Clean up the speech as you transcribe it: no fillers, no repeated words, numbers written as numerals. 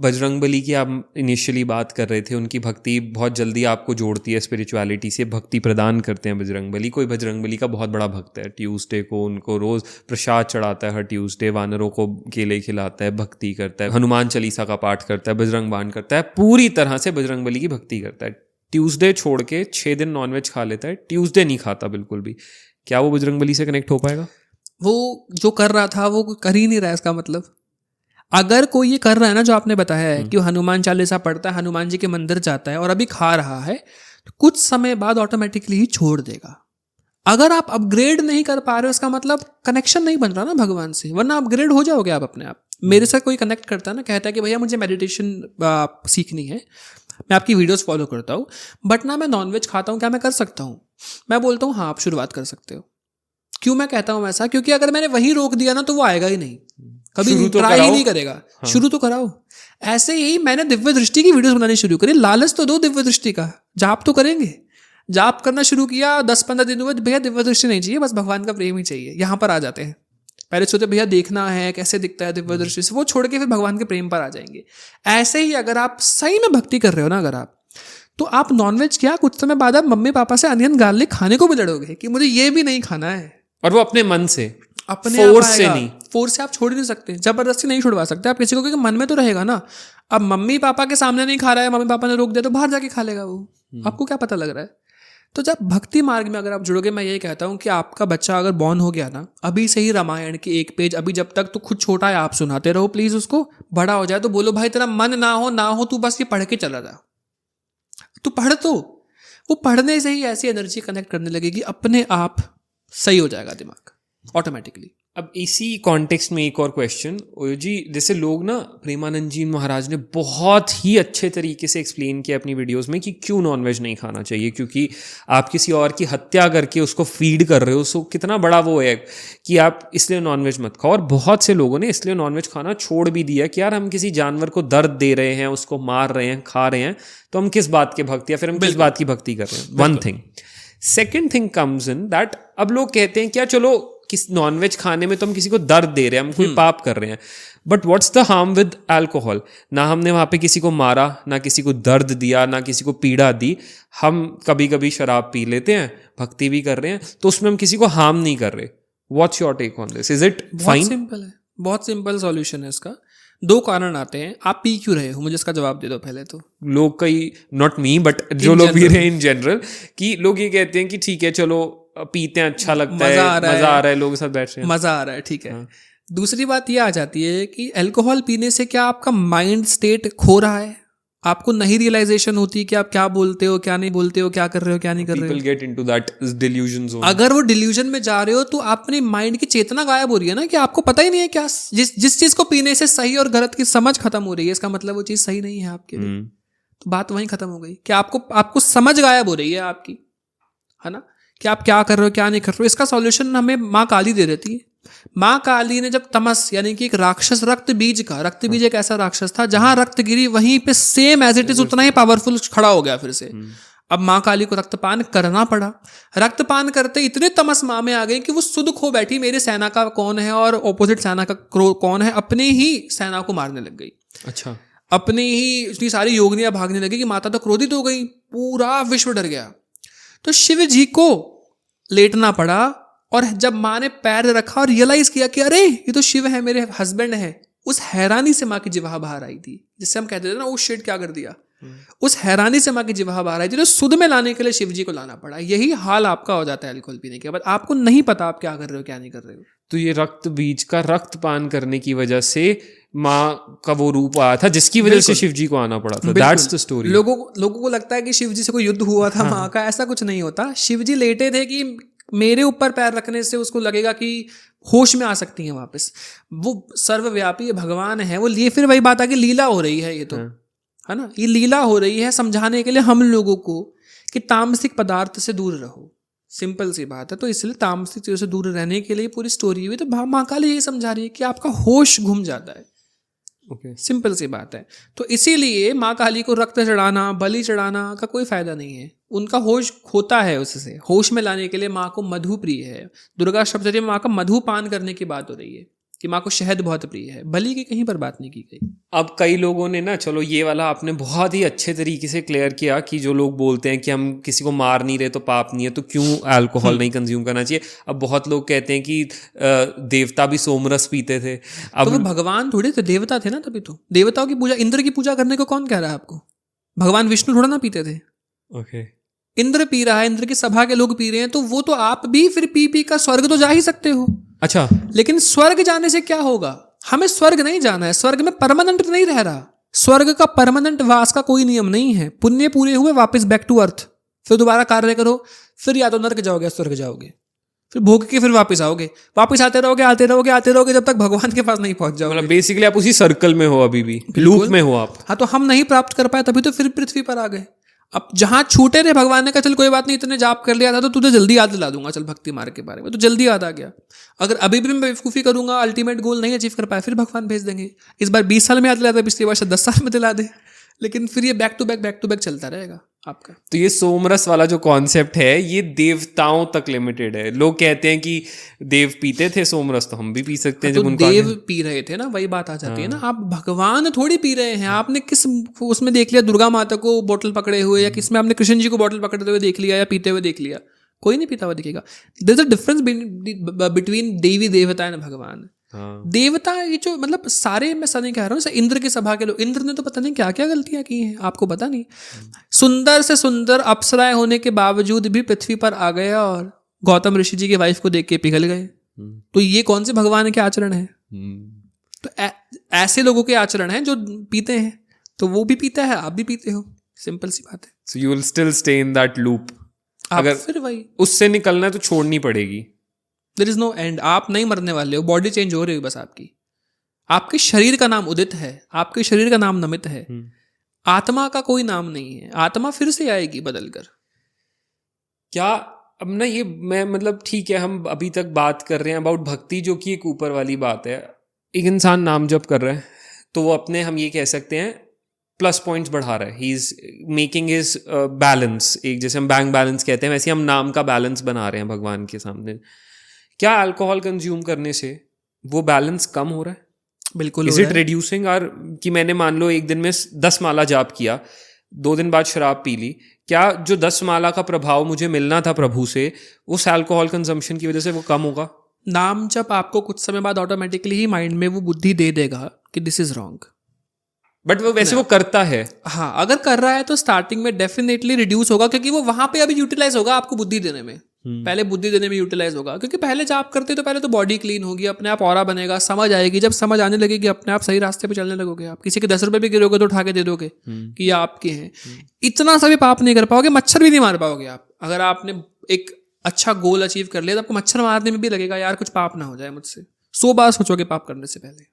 बजरंगबली की आप इनिशियली बात कर रहे थे, उनकी भक्ति बहुत जल्दी आपको जोड़ती है स्पिरिचुअलिटी से, भक्ति प्रदान करते हैं बजरंगबली। कोई बजरंगबली का बहुत बड़ा भक्त है, ट्यूसडे को उनको रोज़ प्रसाद चढ़ाता है, हर ट्यूसडे वानरों को केले खिलाता है, भक्ति करता है, हनुमान चालीसा का पाठ करता है, बजरंग बाण करता है, पूरी तरह से बजरंगबली की भक्ति करता है। ट्यूसडे छोड़ के 6 दिन नॉनवेज खा लेता है, ट्यूसडे नहीं खाता बिल्कुल भी। क्या वो बजरंगबली से कनेक्ट हो पाएगा? वो जो कर रहा था वो कर ही नहीं रहा है, इसका मतलब। अगर कोई ये कर रहा है ना जो आपने बताया है कि हनुमान चालीसा पढ़ता है, हनुमान जी के मंदिर जाता है और अभी खा रहा है, तो कुछ समय बाद ऑटोमेटिकली ही छोड़ देगा। अगर आप अपग्रेड नहीं कर पा रहे हो, इसका मतलब कनेक्शन नहीं बन रहा ना भगवान से, वरना अपग्रेड हो जाओगे आप अपने आप। मेरे साथ कोई कनेक्ट करता है ना, कहता है कि भैया मुझे मेडिटेशन सीखनी है, मैं आपकी वीडियोस फॉलो करता हूँ, बट ना मैं नॉनवेज खाता हूँ, क्या मैं कर सकता हूँ? मैं बोलता हूँ हाँ, आप शुरुआत कर सकते हो। क्यों मैं कहता हूँ ऐसा? क्योंकि अगर मैंने वहीं रोक दिया ना तो वो आएगा ही नहीं, कभी ट्राई ही नहीं करेगा। हाँ। शुरू तो कराओ। ऐसे ही मैंने दिव्य दृष्टि की वीडियोस बनानी शुरू करी, लालच तो दो दिव्य दृष्टि का, जाप तो करेंगे। जाप करना शुरू किया, 10-15 दिन हुए, भैया दिव्य दृष्टि नहीं चाहिए, बस भगवान का प्रेम ही चाहिए। यहाँ पर आ जाते हैं। पहले सोचते भैया देखना है कैसे दिखता है दिव्य दृष्टि से, वो छोड़ के फिर भगवान के प्रेम पर आ जाएंगे। ऐसे ही अगर आप सही में भक्ति कर रहे हो ना, अगर आप, तो आप नॉनवेज क्या, कुछ समय बाद आप मम्मी पापा से अनियन गार्लिक खाने को भी लड़ोगे कि मुझे ये भी नहीं खाना है। और वो अपने मन से, अपने फोर्स से नहीं, फोर्स से आप छोड़ नहीं सकते, जबरदस्ती नहीं छुड़वा सकते आप किसी को, क्योंकि मन में तो रहेगा ना। अब मम्मी पापा के सामने नहीं खा रहा है, मम्मी पापा ने रोक दिया तो बाहर जाके खा लेगा वो, आपको क्या पता लग रहा है? तो जब भक्ति मार्ग में अगर आप जुड़ोगे, मैं यही कहता हूँ कि आपका बच्चा अगर बॉर्न हो गया ना, अभी से ही रामायण की एक पेज, अभी जब तक तो खुद छोटा है आप सुनाते रहो प्लीज उसको, बड़ा हो जाए तो बोलो भाई तेरा मन ना हो तू बस ये पढ़ के चला जा, तू पढ़, तो वो पढ़ने से ही ऐसी एनर्जी कनेक्ट करने लगेगी, अपने आप सही हो जाएगा दिमाग ऑटोमेटिकली। अब इसी कॉन्टेक्स्ट में एक और क्वेश्चन जी, जैसे लोग ना, प्रेमानंद जी महाराज ने बहुत ही अच्छे तरीके से एक्सप्लेन किया अपनी वीडियोस में कि क्यों नॉनवेज नहीं खाना चाहिए, क्योंकि आप किसी और की हत्या करके उसको फीड कर रहे हो, सो कितना बड़ा वो है कि आप इसलिए नॉनवेज मत खाओ। और बहुत से लोगों ने इसलिए नॉनवेज खाना छोड़ भी दिया कि यार हम किसी जानवर को दर्द दे रहे हैं, उसको मार रहे हैं, खा रहे हैं, तो हम किस बात के भक्ति, या फिर हम किस बात की भक्ति कर रहे हैं। One thing. Second thing comes in that अब लोग कहते हैं क्या चलो किस नॉनवेज खाने में तो हम किसी को दर्द दे रहे हैं, हम कोई पाप कर रहे हैं, but what's the harm with alcohol? ना हमने वहां पे किसी को मारा, ना किसी को दर्द दिया, ना किसी को पीड़ा दी, हम कभी कभी शराब पी लेते हैं, भक्ति भी कर रहे हैं, तो उसमें हम किसी को हार्म नहीं कर रहे। What's your take on this? Is it fine? Simple है, बहुत सिंपल सॉल्यूशन है इसका। 2 कारण आते हैं, आप पी क्यों रहे हो, मुझे इसका जवाब दे दो पहले तो। लोग कई, नॉट मी बट जो लोग पी रहे हैं इन जनरल, कि लोग ये कहते हैं कि ठीक है चलो पीते हैं, अच्छा लगता है, मजा आ रहा है, लोगों के साथ बैठ रहे हैं, मजा आ रहा है, ठीक है। हाँ। दूसरी बात ये आ जाती है कि अल्कोहल पीने से क्या आपका माइंड स्टेट खो रहा है? आपको नहीं रियलाइजेशन होती कि आप क्या बोलते हो, क्या नहीं बोलते हो, क्या कर रहे हो, क्या नहीं कर रहे हो। People get into that delusion zone. अगर वो डिल्यूजन में जा रहे हो तो अपने माइंड की चेतना गायब हो रही है ना, कि आपको पता ही नहीं है क्या, जिस चीज को पीने से सही और गलत की समझ खत्म हो रही है, इसका मतलब वो चीज सही नहीं है आपके लिए। तो बात वहीं खत्म हो गई कि आपको समझ गायब हो रही है आपकी, है ना, कि आप क्या कर रहे हो क्या नहीं कर रहे हो। इसका सॉल्यूशन हमें माँ काली दे देती है। माँ काली ने जब तमस, यानी कि एक राक्षस, रक्त बीज एक ऐसा राक्षस था, जहां रक्त गिरी वहीं पे सेम एज इट इज उतना ही पावरफुल खड़ा हो गया फिर से। अब माँ काली को रक्तपान करना पड़ा। रक्तपान करते इतने तमस माँ में आ गए कि वो सुध खो बैठी, मेरे सेना का कौन है और ऑपोजिट सेना का कौन है, अपने ही सेना को मारने लग गई। अच्छा। अपनी ही इतनी सारी योगिनियां भागने लगी कि माता तो क्रोधित हो गई, पूरा विश्व डर गया। तो शिव जी को लेटना पड़ा, और जब माँ ने पैर रखा और रियलाइज किया कि अरे ये तो शिव है, मेरे हस्बैंड है, उस हैरानी से माँ की जिह्वा बाहर आई थी, जिससे हम कहते थे ना, ओ शिट क्या कर दिया। उस हैरानी से माँ की जिह्वा बाहर आई थी, तो सुध में लाने के लिए शिव जी को लाना पड़ा। यही हाल आपका हो जाता है अल्कोहल पीने के बाद, आपको नहीं पता आप क्या कर रहे हो क्या नहीं कर रहे हो। तो ये रक्त बीज का रक्तपान करने की वजह से माँ का वो रूप आया था, जिसकी वजह से शिव जी को आना पड़ा था। That's the story. लोगों को लगता है कि शिव जी से कोई युद्ध हुआ था माँ का, ऐसा कुछ नहीं होता। शिव जी लेटे थे कि मेरे ऊपर पैर रखने से उसको लगेगा कि होश में आ सकती है वापस। वो सर्वव्यापी भगवान है वो। लिए फिर वही बात आ कि लीला हो रही है, ये तो है ना, ये लीला हो रही है समझाने के लिए हम लोगों को कि तामसिक पदार्थ से दूर रहो। सिंपल सी बात है। तो इसलिए तामसिक चीजों से दूर रहने के लिए पूरी स्टोरी हुई। तो माँ काली यही समझा रही है कि आपका होश घूम जाता है। सिंपल सी बात है। तो इसीलिए माँ काली को रक्त चढ़ाना, बलि चढ़ाना का कोई फायदा नहीं है। उनका होश खोता है, उससे होश में लाने के लिए माँ को मधु प्रिय है। दुर्गा सप्तशती में माँ का मधु पान करने की बात हो रही है कि माँ को शहद बहुत प्रिय है, बलि की कहीं पर बात नहीं की गई। अब कई लोगों ने ना, चलो ये वाला आपने बहुत ही अच्छे तरीके से क्लियर किया कि जो लोग बोलते हैं कि हम किसी को मार नहीं रहे तो पाप नहीं है, तो क्यों अल्कोहल नहीं कंज्यूम करना चाहिए। अब बहुत लोग कहते हैं कि देवता भी सोमरस पीते थे। अब तो वो भगवान थोड़े थे, देवता थे ना, तभी तो देवताओं की पूजा, इंद्र की पूजा करने को कौन कह रहा है आपको? भगवान विष्णु थोड़ा ना पीते थे। ओके, इंद्र पी रहा है, इंद्र की सभा के लोग पी रहे हैं, तो वो तो आप भी फिर पी पी का स्वर्ग तो जा ही सकते हो। अच्छा, लेकिन स्वर्ग जाने से क्या होगा? हमें स्वर्ग नहीं जाना है, स्वर्ग में परमानेंट नहीं रह रहा। स्वर्ग का परमानेंट वास का कोई नियम नहीं है। पुण्य पूरे हुए वापस बैक टू अर्थ, फिर दोबारा कार्य करो, फिर या तो नर्क जाओगे या स्वर्ग जाओगे, फिर भोग के फिर वापस आओगे, वापस आते रहोगे आते रहोगे आते रहोगे जब तक भगवान के पास नहीं पहुंच जाओगे। मतलब बेसिकली आप उसी सर्कल में हो, अभी भी लूप में हो आप। हाँ, तो हम नहीं प्राप्त कर पाए, तभी तो फिर पृथ्वी पर आ गए। अब जहां छूटे थे, भगवान ने कहा चल कोई बात नहीं, इतने जाप कर लिया था तो तुझे जल्दी याद दिला दूंगा, चल भक्ति मार्ग के बारे में, तो जल्दी याद आ गया। अगर अभी भी मैं बेवकूफ़ी करूंगा, अल्टीमेट गोल नहीं अचीव कर पाया, फिर भगवान भेज देंगे। इस बार 20 साल में याद दिलाता, पिछली बार 10 साल में दिला दे, लेकिन फिर ये बैक टू बैक चलता रहेगा आपका। तो ये सोमरस वाला जो कॉन्सेप्ट है ये देवताओं तक लिमिटेड है। लोग कहते हैं कि देव पीते थे सोमरस, तो हम भी पी सकते हैं। तो जब उनको देव पी रहे थे ना, वही बात आ जाती है ना। आप भगवान थोड़ी पी रहे हैं। आपने किस उसमें देख लिया दुर्गा माता को बोतल पकड़े हुए, या किस में आपने कृष्ण जी को बोतल पकड़ते हुए देख लिया या पीते हुए देख लिया? कोई नहीं पीता हुआ दिखेगा। There is a difference between devi devta and भगवान। देवता ये जो मतलब सारे, मैं नहीं कह रहा हूँ, इंद्र की सभा के लोग, इंद्र ने तो पता नहीं क्या क्या गलतियां की हैं, आपको पता नहीं। सुंदर से सुंदर अप्सराएं होने के बावजूद भी पृथ्वी पर आ गया और गौतम ऋषि जी की वाइफ को देख के पिघल गए। तो ये कौन से भगवान के आचरण है? तो ऐसे लोगों के आचरण हैं जो पीते हैं, तो वो भी पीता है, आप भी पीते हो, सिंपल सी बात है। So you will still stay in that loop. अगर फिर वही उससे निकलना है तो छोड़नी पड़ेगी। There is no end. आप नहीं मरने वाले हो, बॉडी चेंज हो रही है बस आपकी। आपके शरीर का नाम उदित है, आपके शरीर का नाम नमित है, आत्मा का कोई नाम नहीं है। आत्मा फिर से आएगी बदलकर। क्या अब ना ये मैं मतलब ठीक है, हम अभी तक बात कर रहे हैं अबाउट भक्ति, जो कि एक ऊपर वाली बात है। एक इंसान नाम जप कर रहा है तो वो अपने, हम ये कह सकते हैं, प्लस पॉइंट्स बढ़ा रहा है। He is making his balance, एक जैसे हम बैंक बैलेंस कहते हैं वैसे हम नाम का बैलेंस बना रहे हैं भगवान के सामने। क्या अल्कोहल कंज्यूम करने से वो बैलेंस कम हो रहा है? बिल्कुल। Is it reducing? और कि मैंने मान लो एक दिन में 10 माला जाप किया, 2 दिन बाद शराब पी ली, क्या जो 10 माला का प्रभाव मुझे मिलना था प्रभु से, उस अल्कोहल कंजम्पशन की वजह से वो कम होगा? नाम जब आपको कुछ समय बाद ऑटोमेटिकली ही माइंड में वो बुद्धि दे देगा कि दिस इज रॉन्ग। बट वो वैसे वो करता है। हाँ, अगर कर रहा है तो स्टार्टिंग में डेफिनेटली रिड्यूस होगा, क्योंकि वो वहां पे अभी यूटिलाइज होगा आपको बुद्धि देने में। पहले बुद्धि देने में यूटिलाइज होगा, क्योंकि पहले जब आप करते तो पहले तो बॉडी क्लीन होगी, अपने आप ऑरा बनेगा, समझ आएगी। जब समझ आने लगेगी अपने आप सही रास्ते पे चलने लगोगे। आप किसी के 10 रुपए भी गिरोगे तो उठा के दे दोगे कि ये आपके हैं। इतना सा भी पाप नहीं कर पाओगे, मच्छर भी नहीं मार पाओगे आप। अगर आपने एक अच्छा गोल अचीव कर लिया तो आपको मच्छर मारने में भी लगेगा यार कुछ पाप ना हो जाए मुझसे। 100 बार सोचोगे पाप करने से पहले।